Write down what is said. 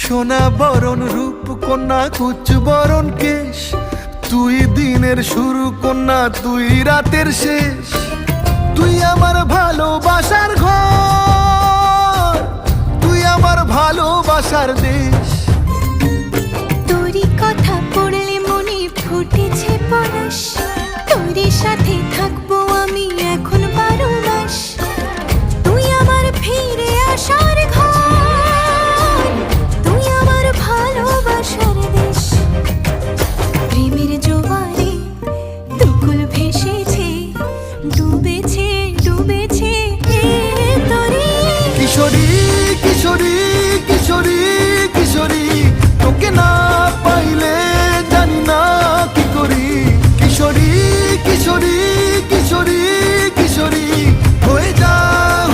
সোনা বরণ রূপ কন্যা কুচ বরণ কেশ, তুই দিনের শুরু কন্যা তুই রাতের শেষ। তুই আমার ভালোবাসার ঘর, তুই আমার ভালোবাসার দেশ। তোরই কথা পড়লে মনে ফুটেছে পরশ, তোরই সাথে থাকবো আমি এখন 12 মাস। তুই আমার ফিরে আসার ঘর, তুই আমার ভালোবাসার দেশ। প্রেমের জোয়ারে দুকুল ভেসেছে, ডুবেছে ডুবেছে তোরে। কিশোরী কিশোরী